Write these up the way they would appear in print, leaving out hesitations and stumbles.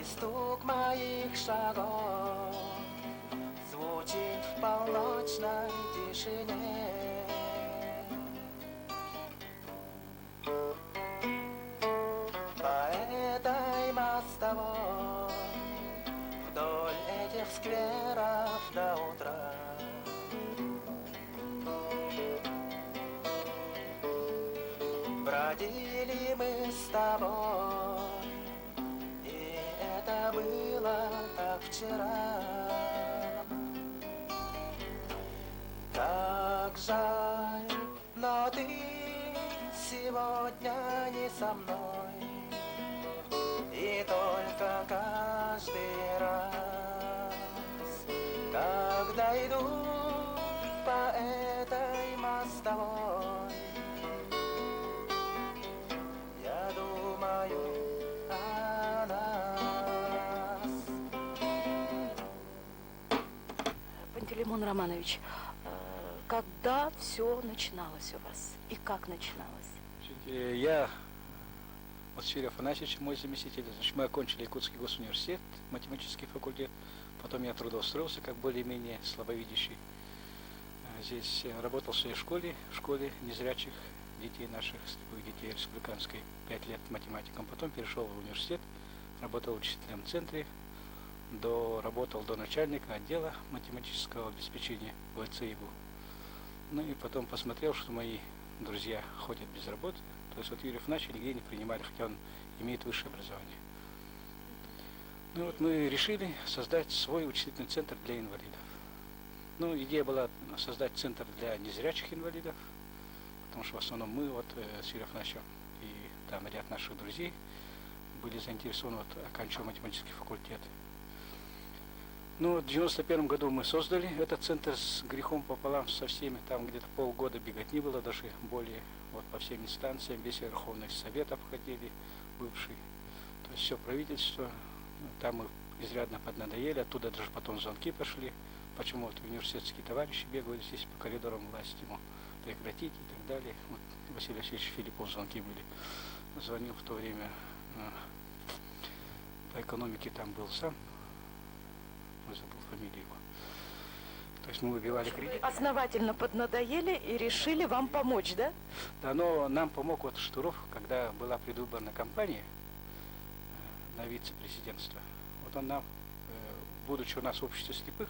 стук моих шагов звучит в полночной тишине. По этой мостовой вдоль этих скверов до утра бродили мы с тобой, и это было так вчера. Как жаль, но ты сегодня не со мной, и только каждый раз, когда иду по этой мостовой, я думаю о нас. Пантелеймон Романович, когда все начиналось у вас и как начиналось? Я, вот Сергей Афанасьевич, мой заместитель, значит, мы окончили Якутский госуниверситет, математический факультет, потом я трудоустроился как более-менее слабовидящий. Здесь работал в своей школе незрячих детей наших, слепых детей республиканской, 5 лет математиком, потом перешел в университет, работал в учительном центре, работал до начальника отдела математического обеспечения в ВЦИГУ. Ну и потом посмотрел, что мои друзья ходят без работы. То есть вот Юрия Афанасьевича нигде не принимали, хотя он имеет высшее образование. Ну вот мы решили создать свой учительный центр для инвалидов. Ну, идея была создать центр для незрячих инвалидов, потому что в основном мы, вот с Юрием Афанасьевичем и там ряд наших друзей были заинтересованы, вот, оканчивая математический факультет. Ну, в 91 году мы создали этот центр с грехом пополам со всеми, там где-то полгода беготни было, даже более, вот по всем инстанциям, весь Верховный Совет обходили, бывший, то есть все правительство, там мы изрядно поднадоели, оттуда даже потом звонки пошли, почему вот университетские товарищи бегают здесь по коридорам власти, ему прекратить и так далее. Вот Василий Васильевич Филиппов звонки были, звонил в то время, по экономике там был сам, забыл фамилию его. То есть мы выбивали кредит. Основательно поднадоели и решили вам помочь, да? Да, но нам помог вот Штуров, когда была предвыборная кампания на вице-президентство. Вот он нам, будучи у нас в обществе слепых,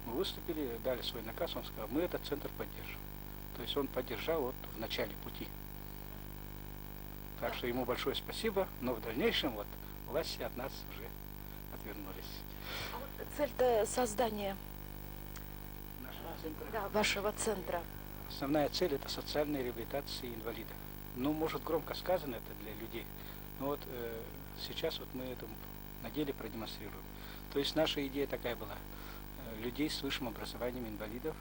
мы выступили, дали свой наказ, он сказал, мы этот центр поддержим. То есть он поддержал вот в начале пути. Так что ему большое спасибо, но в дальнейшем вот власти от нас уже отвернулись. Цель-то создания вашего центра. Основная цель — это социальная реабилитация инвалидов. Ну, может, громко сказано это для людей, но вот сейчас вот мы это на деле продемонстрируем. То есть наша идея такая была: людей с высшим образованием инвалидов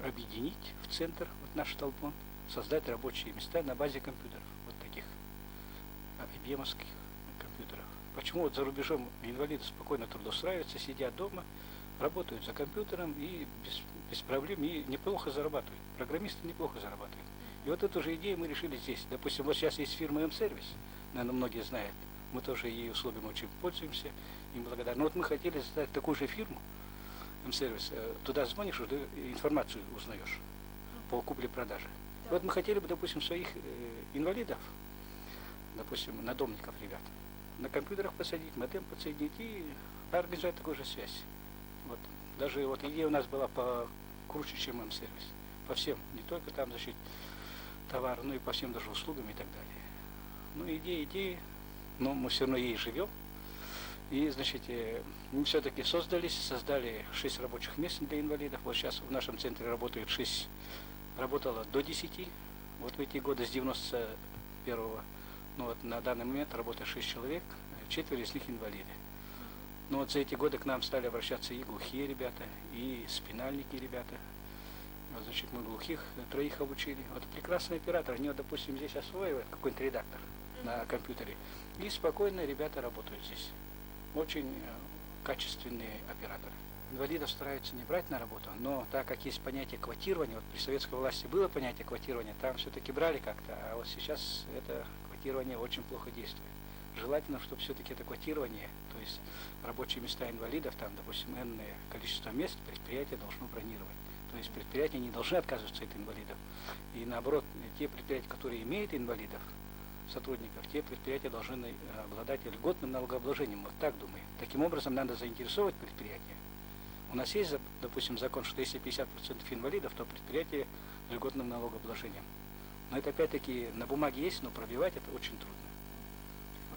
объединить в центр, вот наш Толпон, создать рабочие места на базе компьютеров, вот таких IBM-овских компьютеров. Почему вот за рубежом инвалиды спокойно трудоустраиваются, сидят дома, работают за компьютером и без проблем, и неплохо зарабатывают. Программисты неплохо зарабатывают. И вот эту же идею мы решили здесь. Допустим, вот сейчас есть фирма М-сервис, наверное, многие знают. Мы тоже ей услугами очень пользуемся, им благодарны. Но вот мы хотели создать такую же фирму, М-сервис. Туда звонишь, уже информацию узнаешь по купле-продаже. Вот мы хотели бы, допустим, своих инвалидов, допустим, надомников ребят, на компьютерах посадить, модем подсоединить и организовать такую же связь. Вот. Даже вот идея у нас была покруче, чем М-сервис. По всем, не только там защитить товар, но и по всем даже услугам и так далее. Ну, идеи, но мы все равно ей живем. И, значит, мы все-таки создали 6 рабочих мест для инвалидов. Вот сейчас в нашем центре работает 6, работало до 10, вот в эти годы с 91-го. Ну вот на данный момент работает 6 человек, 4 из них инвалиды. Но вот за эти годы к нам стали обращаться и глухие ребята, и спинальники ребята. Вот, значит, мы глухих 3 обучили. Вот прекрасный оператор, они, вот, допустим, здесь осваивают какой-нибудь редактор на компьютере. И спокойно ребята работают здесь. Очень качественные операторы. Инвалидов стараются не брать на работу, но так как есть понятие квотирования, вот при советской власти было понятие квотирования, там все-таки брали как-то, а вот сейчас это квотирование очень плохо действует. желательно, чтобы все-таки это квотирование, то есть рабочие места инвалидов, там, допустим, энное количество мест предприятие должно бронировать. То есть предприятия не должны отказываться от инвалидов. И наоборот, те предприятия, которые имеют инвалидов, сотрудников, те предприятия должны обладать льготным налогообложением. Вот так думаю. Таким образом, надо заинтересовать предприятие. У нас есть, допустим, закон, что если 50% инвалидов, то предприятие с льготным налогообложением. Но это опять-таки на бумаге есть, но пробивать это очень трудно.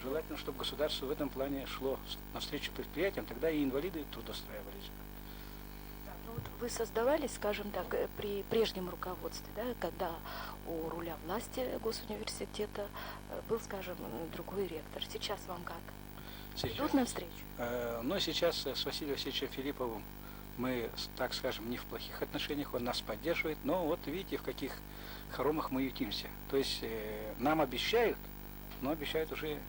Желательно, чтобы государство в этом плане шло навстречу предприятиям, тогда и инвалиды трудоустраивались. Ну, вот вы создавались, скажем так, при прежнем руководстве, да, когда у руля власти госуниверситета был, скажем, другой ректор. Сейчас вам как? Идут навстречу? Но сейчас с Василием Васильевичем Филипповым мы, так скажем, не в плохих отношениях, он нас поддерживает, но вот видите, в каких хоромах мы ютимся. То есть нам обещают, но обещают уже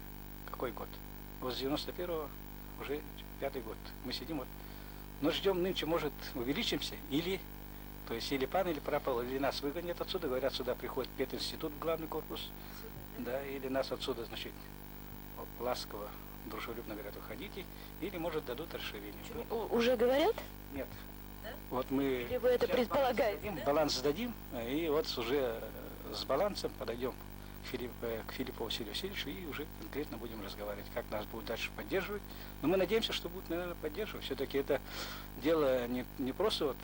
какой год? Вот с 91-го уже 5-й год. Мы сидим вот, но ждем нынче, может, увеличимся, или, то есть или пан, или пропал, или нас выгонят отсюда, говорят, сюда приходит пединститут в главный корпус, да, или нас отсюда, значит, ласково, дружелюбно говорят, уходите, или, может, дадут расширение. Уже говорят? Нет. Да? Вот мы... Или вы это предполагаете? Баланс сдадим, и вот уже с балансом подойдем к Филиппу Василию Васильевичу и уже конкретно будем разговаривать, как нас будут дальше поддерживать. Но мы надеемся, что будут, наверное, поддерживать. Все-таки это дело не просто вот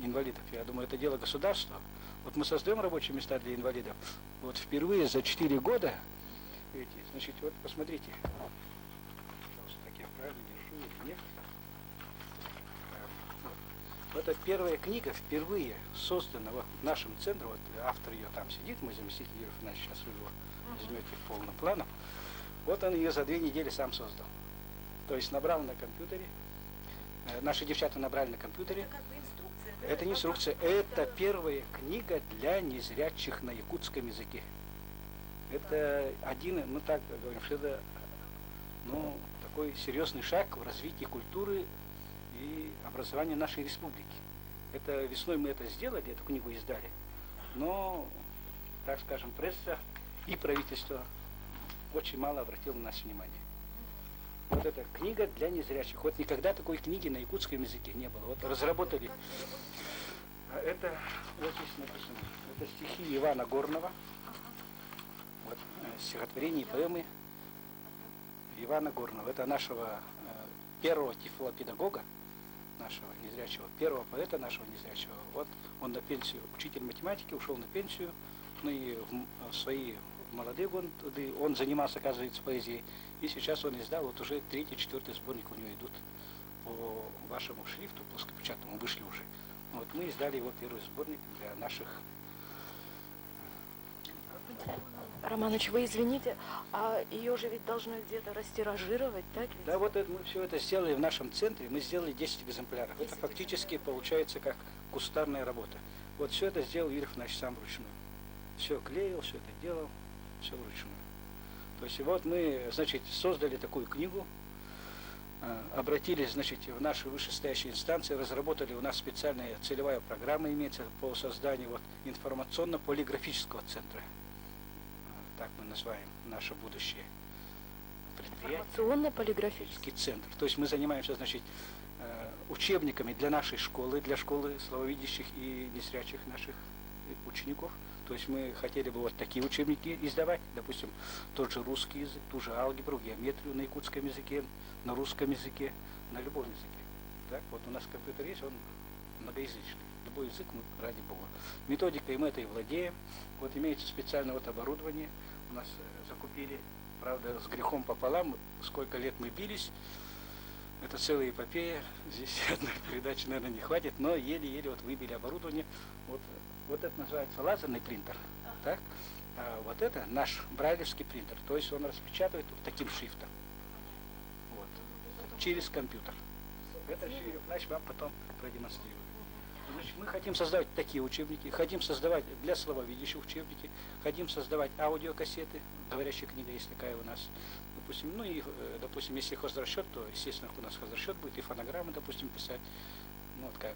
инвалидов, я думаю, это дело государства. Вот мы создаем рабочие места для инвалидов. Вот впервые за 4 года, видите, значит, вот посмотрите. Так я правильно держу или нет? Вот это первая книга, впервые создана вот в нашем центре, вот автор ее там сидит, мой заместитель Юрий Фанасьевич, сейчас вы его возьмете полным планом. Вот он ее за 2 недели сам создал. То есть набрал на компьютере, наши девчата набрали на компьютере. Это как бы инструкция, да? Это не инструкция, это первая книга для незрячих на якутском языке. Это один, ну так говорим, что это такой серьезный шаг в развитии культуры и образования нашей республики. Это весной мы это сделали, эту книгу издали, но, так скажем, пресса и правительство очень мало обратило на нас внимание. Вот эта книга для незрячих. Вот никогда такой книги на якутском языке не было. Вот разработали. Это, вот здесь написано, это стихи Ивана Горного. Вот, стихотворение и поэмы Ивана Горного. Это нашего первого тифлопедагога, нашего незрячего, первого поэта нашего незрячего. Вот он на пенсию, учитель математики, ушел на пенсию, ну и в свои молодые годы он занимался, оказывается, поэзией. И сейчас он издал, вот уже 3-й, 4-й сборник у него идут по вашему шрифту, плоскопечатному, вышли уже. Вот мы издали его первый сборник для наших. Романович, вы извините, а ее же ведь должны где-то растиражировать, так ведь? Да, вот это, мы все это сделали в нашем центре, мы сделали 10 экземпляров. Это фактически получается как кустарная работа. Вот все это сделал Юрий Фанасьевич сам вручную. Все клеил, все это делал, все вручную. То есть вот мы, значит, создали такую книгу, обратились, значит, в наши вышестоящие инстанции, разработали, у нас специальная целевая программа имеется по созданию вот информационно-полиграфического центра. Так мы называем наше будущее предприятие. Информационно-полиграфический центр. То есть мы занимаемся, значит, учебниками для нашей школы, для школы слабовидящих и незрячих наших учеников. То есть мы хотели бы вот такие учебники издавать, допустим, тот же русский язык, ту же алгебру, геометрию на якутском языке, на русском языке, на любом языке. Так, вот у нас компьютер есть, он многоязычный. Любой язык мы, ради Бога. Методикой мы этой владеем. Вот имеется специальное вот оборудование. У нас закупили, правда, с грехом пополам. Сколько лет мы бились. Это целая эпопея. Здесь одной передачи, наверное, не хватит. Но еле-еле вот выбили оборудование. Вот это называется лазерный принтер. Так? А вот это наш брайлевский принтер. То есть он распечатывает вот таким шрифтом. Вот. Через компьютер. Это все Юрий Фанасьевич вам потом продемонстрирует. Значит, мы хотим создавать такие учебники, хотим создавать для слабовидящих учебники, хотим создавать аудиокассеты, говорящая книга есть такая у нас, допустим, ну и, допустим, если хозрасчет, то, естественно, у нас хозрасчет будет, и фонограммы, допустим, писать, ну вот как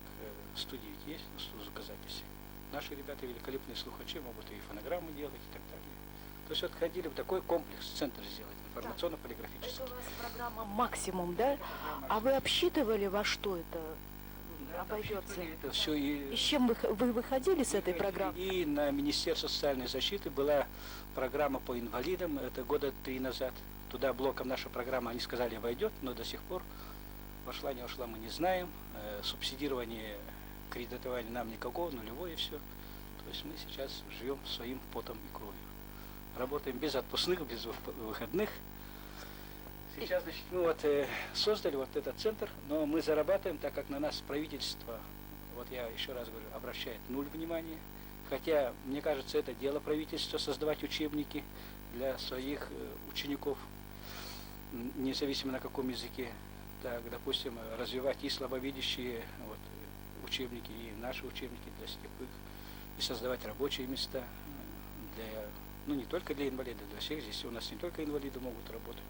в студии ведь есть, звукозаписи. Наши ребята великолепные слухачи могут и фонограммы делать и так далее. То есть вот хотели бы такой комплекс, центр сделать. информационно-полиграфический. Это у вас программа «Максимум», да? А вы обсчитывали, во что это обойдется? Это все И с чем вы выходили с этой программы? И на Министерство социальной защиты была программа по инвалидам, это года 3 назад. Туда блоком наша программа, они сказали, войдет, но до сих пор вошла, не вошла, мы не знаем. Субсидирование, кредитования нам никакого, нулевое все. То есть мы сейчас живем своим потом и кровью. Работаем без отпускных, без выходных. Сейчас, значит, мы вот создали вот этот центр, но мы зарабатываем, так как на нас правительство, вот я еще раз говорю, обращает 0 внимания. Хотя, мне кажется, это дело правительства создавать учебники для своих учеников, независимо на каком языке. Так, допустим, развивать и слабовидящие вот, учебники, и наши учебники для слепых, и создавать рабочие места для, ну не только для инвалидов, для всех. Здесь у нас не только инвалиды могут работать,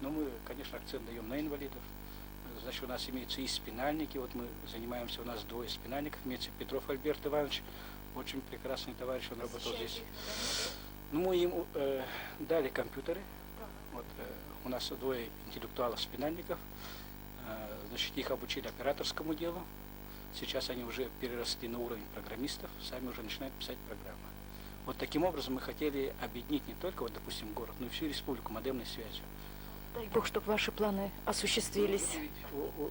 но мы, конечно, акцент даем на инвалидов. Значит, у нас имеются и спинальники, вот мы занимаемся, у нас 2 спинальников, имеется Петров Альберт Иванович, очень прекрасный товарищ, он работал здесь. Ну, мы им дали компьютеры, вот, у нас 2 интеллектуалов-спинальников, значит, их обучили операторскому делу, сейчас они уже переросли на уровень программистов, сами уже начинают писать программы. Вот таким образом мы хотели объединить не только, вот, допустим, город, но и всю республику модемной связью. Дай Бог, чтобы ваши планы осуществились.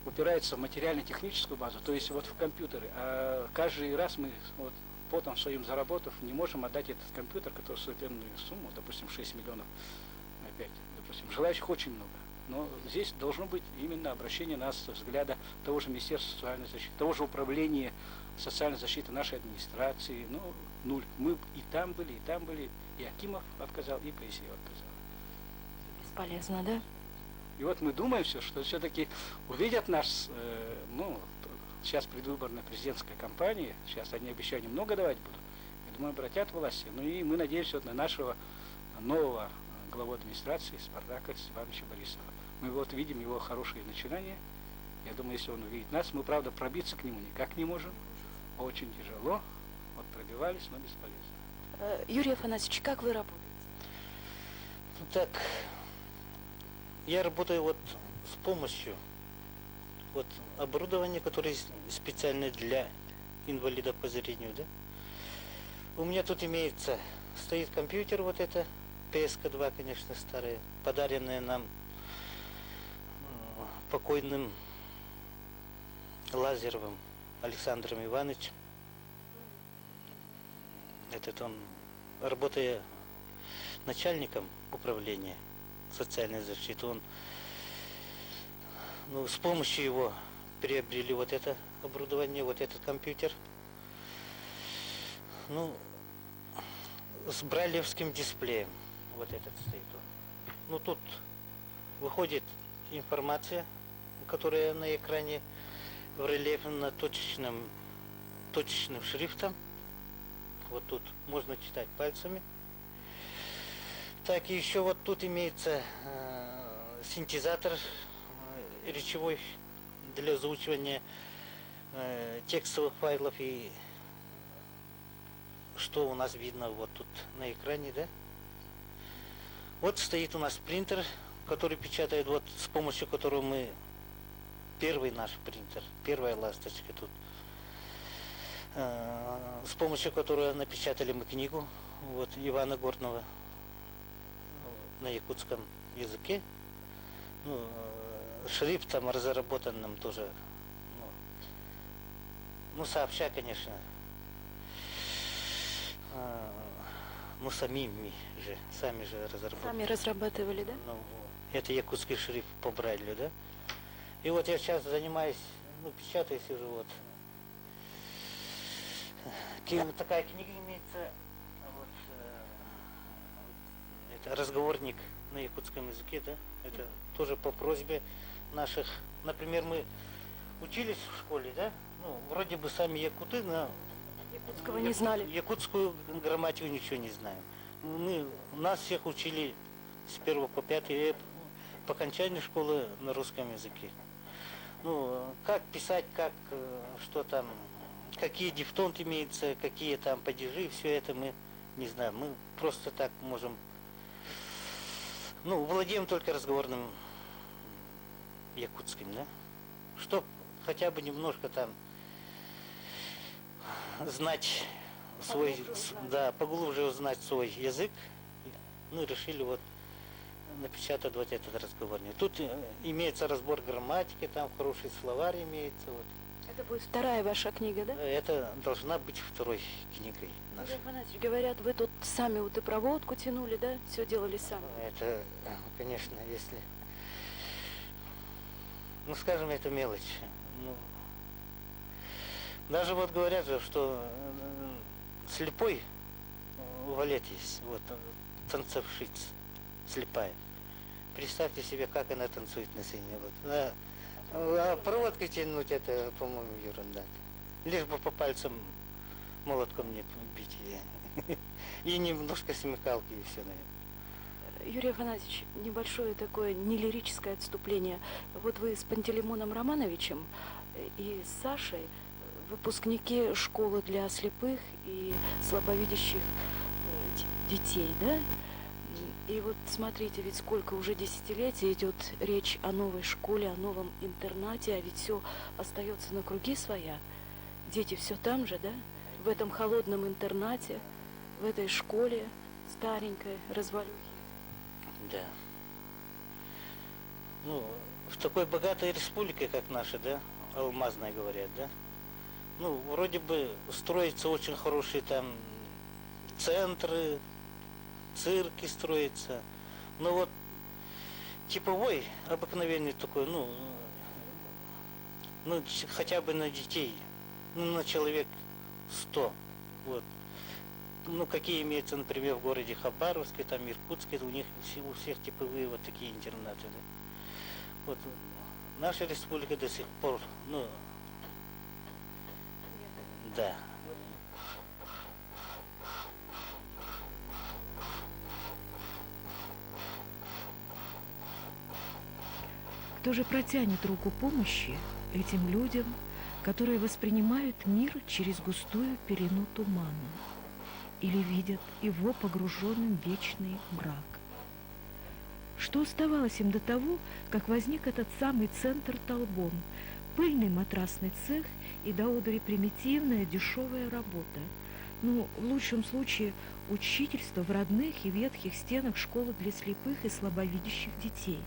Упирается в материально-техническую базу, то есть вот в компьютеры. А каждый раз мы вот, потом своим заработав не можем отдать этот компьютер, который стоит энную сумму, допустим, 6 миллионов опять. Допустим, желающих очень много. Но здесь должно быть именно обращение нас взгляда того же Министерства социальной защиты, того же управления социальной защиты нашей администрации. Ну, 0. Мы и там были, и Акимов отказал, и Поэзиев отказал. Бесполезно, да? И вот мы думаем все, что все-таки увидят нас, ну, сейчас предвыборная президентская кампания, сейчас они обещания много давать будут, я думаю, обратят власти. Ну и мы надеемся вот на нашего нового главу администрации Спартака Степановича Борисова. Мы вот видим его хорошие начинания. Я думаю, если он увидит нас, мы, правда, пробиться к нему никак не можем. Очень тяжело. Вот пробивались, но бесполезно. Юрий Афанасьевич, как вы работаете? Ну, так, я работаю вот с помощью вот оборудования, которое специально для инвалидов по зрению, да. У меня тут имеется, стоит компьютер вот это, ПСК-2, конечно, старые, подаренные нам покойным Лазаревым Александром Ивановичем. Этот он, работая начальником управления социальной защиты, он, ну, с помощью его приобрели вот это оборудование, вот этот компьютер. Ну, с брайлевским дисплеем. Вот этот стоит он. Ну, тут выходит информация, которая на экране рельефна точечным шрифтом. Вот тут можно читать пальцами. Так, и еще вот тут имеется синтезатор речевой для озвучивания текстовых файлов. И что у нас видно вот тут на экране, да? Вот стоит у нас принтер, который печатает, вот с помощью которого мы, первый наш принтер, первая ласточка тут, с помощью которого напечатали мы книгу вот Ивана Горного на якутском языке, ну, шрифтом разработанным тоже, ну сообща, конечно, ну сами же разработали. Сами разрабатывали, да? Ну, это якутский шрифт по Брайлю, да? И вот я сейчас занимаюсь, ну, печатаю, сижу вот. Такая книга имеется, вот, это разговорник на якутском языке, да? Это тоже по просьбе наших, например, мы учились в школе, да? Ну, вроде бы сами якуты, но Якутского не знали. якутскую грамматику ничего не знаем. Нас всех учили с 1 по 5, и по окончанию школы на русском языке. Ну, как писать, как, что там, какие дифтонги имеются, какие там падежи, все это мы не знаем. Мы просто так можем Ну, владеем только разговорным якутским, да? Чтоб хотя бы немножко там знать свой, Поглубже узнать. да, поглубже узнать свой язык. Ну, решили вот напечатать вот этот разговорник. Тут имеется разбор грамматики, там хороший словарь имеется. Вот. Это будет вторая ваша книга, да? Это должна быть второй книгой нашей. Юрий Афанасьевич, говорят, вы тут сами вот и проводку тянули, да? Все делали сами. Это, конечно, если... Ну, скажем, это мелочь. Ну, даже вот говорят же, что слепой валет есть, вот, танцовщица слепая. Представьте себе, как она танцует на сцене. Вот. А проводкой тянуть это, по-моему, ерунда. Лишь бы по пальцам молотком не бить ее. И немножко смекалки, и все, наверное. Юрий Афанасьевич, небольшое такое нелирическое отступление. Вот вы с Пантелеймоном Романовичем и с Сашей выпускники школы для слепых и слабовидящих детей, да? И вот смотрите, ведь сколько уже десятилетий идет речь о новой школе, о новом интернате, а ведь все остается на круги своя. Дети все там же, да? В этом холодном интернате, в этой школе старенькой, развалюхе. Да. Ну, в такой богатой республике, как наша, да, алмазная, говорят, да, ну, вроде бы строятся очень хорошие там центры, цирки строятся, но вот типовой, обыкновенный такой, ну хотя бы на детей, ну, на человек 100, вот. Ну, какие имеются, например, в городе Хабаровске, там Иркутске, у них у всех типовые вот такие интернаты, да. Вот наша республика до сих пор, ну, да. Кто же протянет руку помощи этим людям, которые воспринимают мир через густую пелену тумана или видят его погруженным в вечный мрак? Что оставалось им до того, как возник этот самый центр Толбон, пыльный матрасный цех и до одури примитивная дешевая работа? Ну, в лучшем случае, учительство в родных и ветхих стенах школы для слепых и слабовидящих детей.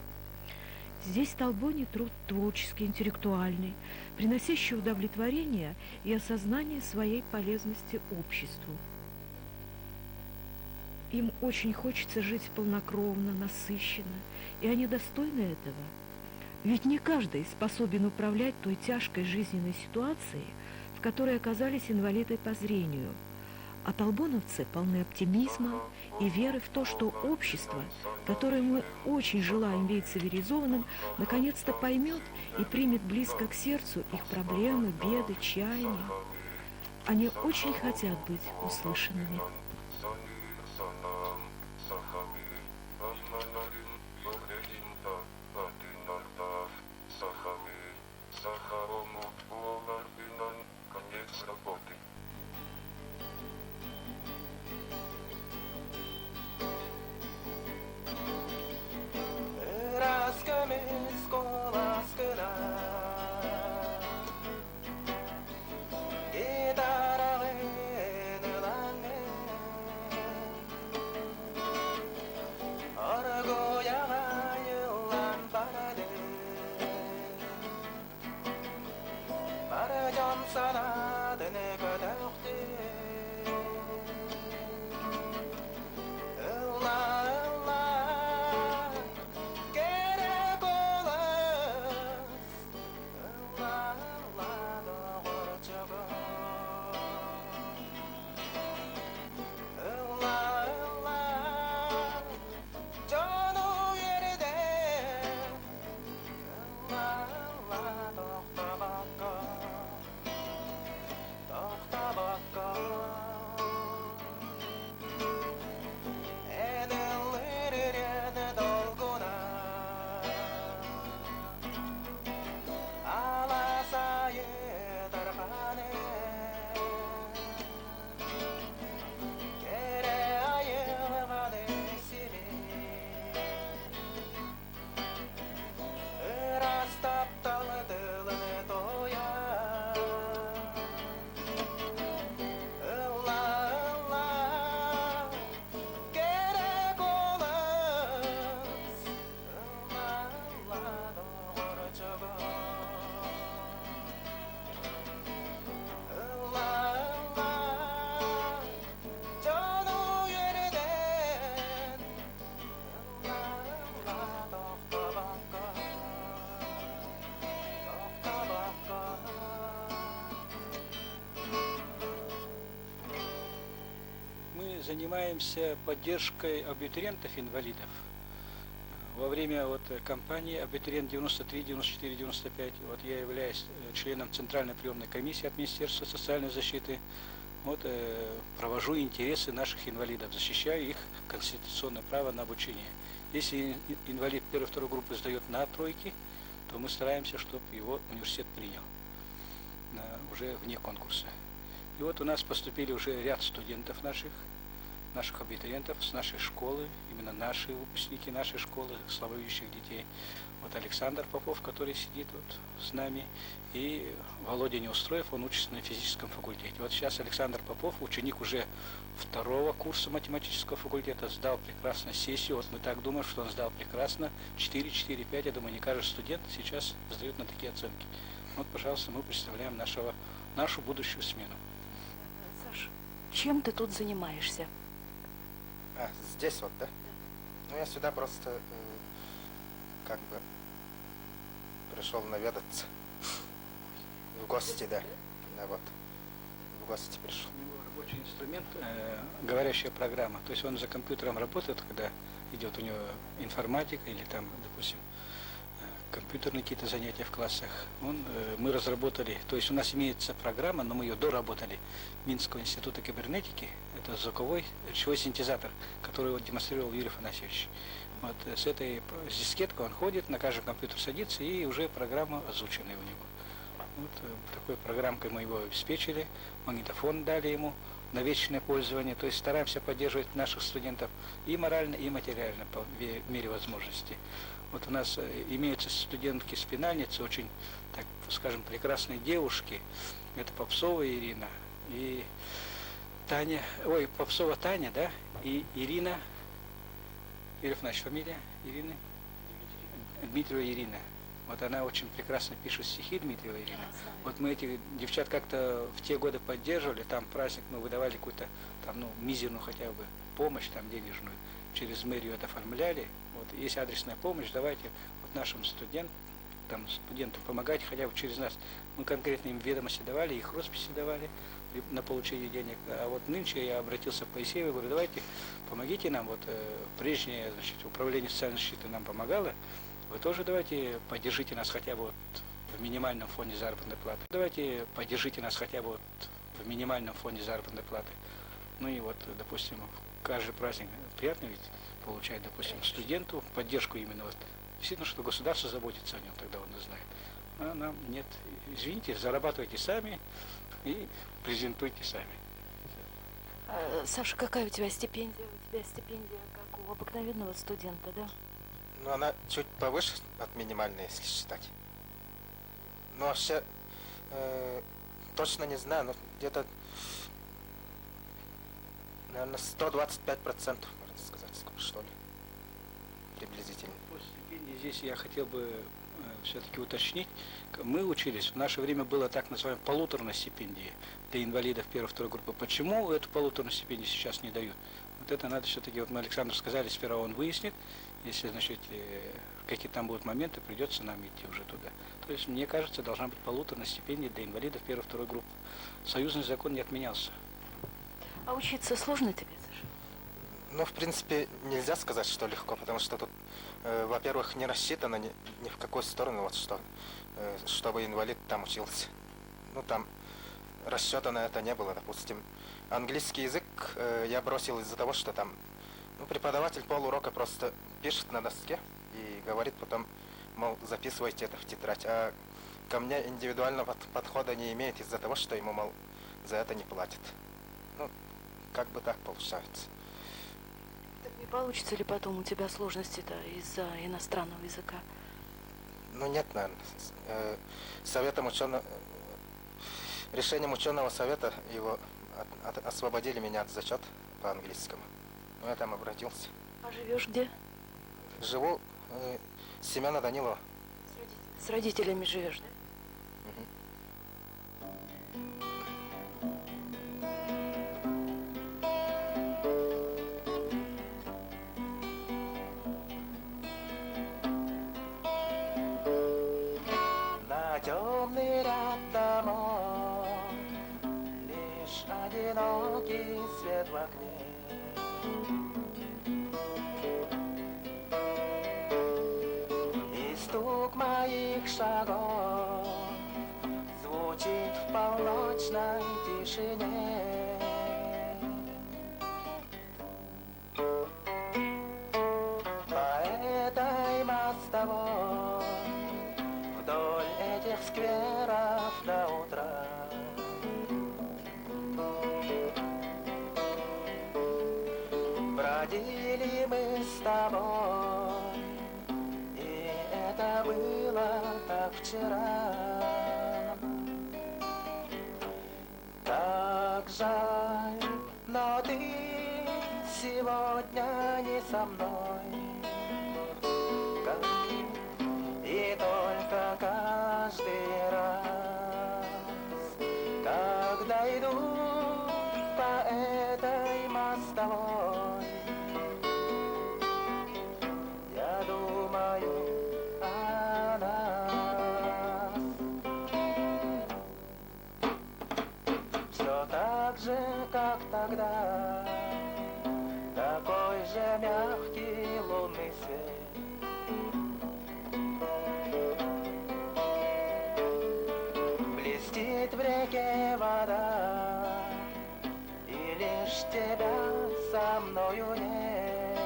Здесь в Толбоне труд творческий, интеллектуальный, приносящий удовлетворение и осознание своей полезности обществу. Им очень хочется жить полнокровно, насыщенно, и они достойны этого. Ведь не каждый способен управлять той тяжкой жизненной ситуацией, в которой оказались инвалиды по зрению. А толбоновцы полны оптимизма и веры в то, что общество, которое мы очень желаем видеть цивилизованным, наконец-то поймет и примет близко к сердцу их проблемы, беды, чаяния. Они очень хотят быть услышанными. занимаемся поддержкой абитуриентов-инвалидов. Во время кампании абитуриент 93, 94, 95, я являюсь членом Центральной приемной комиссии от Министерства социальной защиты. Провожу интересы наших инвалидов, защищаю их конституционное право на обучение. Если инвалид первой-второй группы сдает на тройки, то мы стараемся, чтобы его университет принял уже вне конкурса. И у нас поступили уже ряд студентов наших абитуриентов с нашей школы, именно наши выпускники нашей школы, слабовидящих детей. Александр Попов, который сидит с нами, и Володя Неустроев, он учится на физическом факультете. Сейчас Александр Попов, ученик уже 2-го курса математического факультета, сдал прекрасно сессию. Мы так думаем, что он сдал прекрасно, 4, 4, 5, я думаю, не каждый студент сейчас сдает на такие оценки. Пожалуйста, мы представляем нашу будущую смену. Саша, чем ты тут занимаешься? Здесь да? Ну, я сюда просто пришел наведаться. В гости, да. В гости пришел. У него рабочий инструмент, говорящая программа. То есть он за компьютером работает, когда идет у него информатика или там, допустим, компьютерные какие-то занятия в классах. Мы разработали, то есть у нас имеется программа, но мы ее доработали, Минского института кибернетики. Это звуковой речевой синтезатор, который демонстрировал Юрий Афанасьевич. С дискеткой он ходит, на каждый компьютер садится, и уже программа озвученная у него. Такой программкой мы его обеспечили, магнитофон дали ему на вечное пользование, то есть стараемся поддерживать наших студентов и морально, и материально по мере возможности. У нас имеются студентки-спинальницы, очень, так скажем, прекрасные девушки. Это Попсова Ирина и Попсова Таня, да, и Ирина, Юрий Афанасьевич, фамилия Ирины? Дмитриева Ирина. Она очень прекрасно пишет стихи, Дмитриева Ирина. Мы этих девчат как-то в те годы поддерживали, там праздник мы выдавали какую-то мизерную хотя бы помощь денежную, через мэрию это оформляли. Есть адресная помощь, давайте нашим студентам помогать хотя бы через нас. Мы конкретно им ведомости давали, их росписи давали на получение денег. А нынче я обратился к Поисееву, говорю, давайте помогите нам. Прежнее управление социальной защиты нам помогало. Вы тоже давайте поддержите нас хотя бы в минимальном фонде заработной платы. Давайте поддержите нас хотя бы в минимальном фонде заработной платы. Допустим, каждый праздник приятно ведь получать, допустим, студенту поддержку именно действительно, что государство заботится о нем, тогда он знает. А нам нет. Извините, зарабатывайте сами и презентуйте сами. Саша, какая у тебя стипендия? У тебя стипендия как у обыкновенного студента, да? Она чуть повыше от минимальной, если считать. Но вообще, точно не знаю, но где-то, наверное, 125%, можно сказать, что ли, приблизительно. По стипендии здесь я хотел бы все-таки уточнить. Мы учились, в наше время было так называемая полуторная стипендия для инвалидов первой-второй группы. Почему эту полуторную стипендию сейчас не дают? Это надо все-таки, мы Александру сказали, сперва он выяснит, если, какие там будут моменты, придется нам идти уже туда. То есть, мне кажется, должна быть полуторная стипендия для инвалидов первой-второй группы. Союзный закон не отменялся. А учиться сложно тебе, Саша? В принципе, нельзя сказать, что легко, потому что тут, во-первых, не рассчитано ни в какую сторону, чтобы инвалид там учился. Там расчета на это не было, допустим. Английский язык я бросил из-за того, что там преподаватель полурока просто пишет на доске и говорит потом, мол, записывайте это в тетрадь. А ко мне индивидуального подхода не имеет из-за того, что ему, мол, за это не платят. Как бы так получается. Так не получится ли потом у тебя сложности-то из-за иностранного языка? Нет, наверное. Решением ученого совета его освободили меня от зачета по английскому. Я там обратился. А живешь где? Живу Семена Данилова. С родителями живешь, да? На темный ряд домов лишь одинокий свет в окне. звук моих шагов звучит в полночной тишине. По этой мостовой вдоль этих скверов до утра бродили мы с тобой, и это было так вчера. Так жаль, но ты сегодня не со мной. И только каждый раз, когда иду по этой мостовой, я думаю о нас. Все так же, как тогда, такой же мягкий лунный свет. Блестит в реке вода, и лишь тебя со мною нет.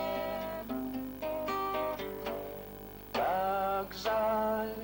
Как жаль,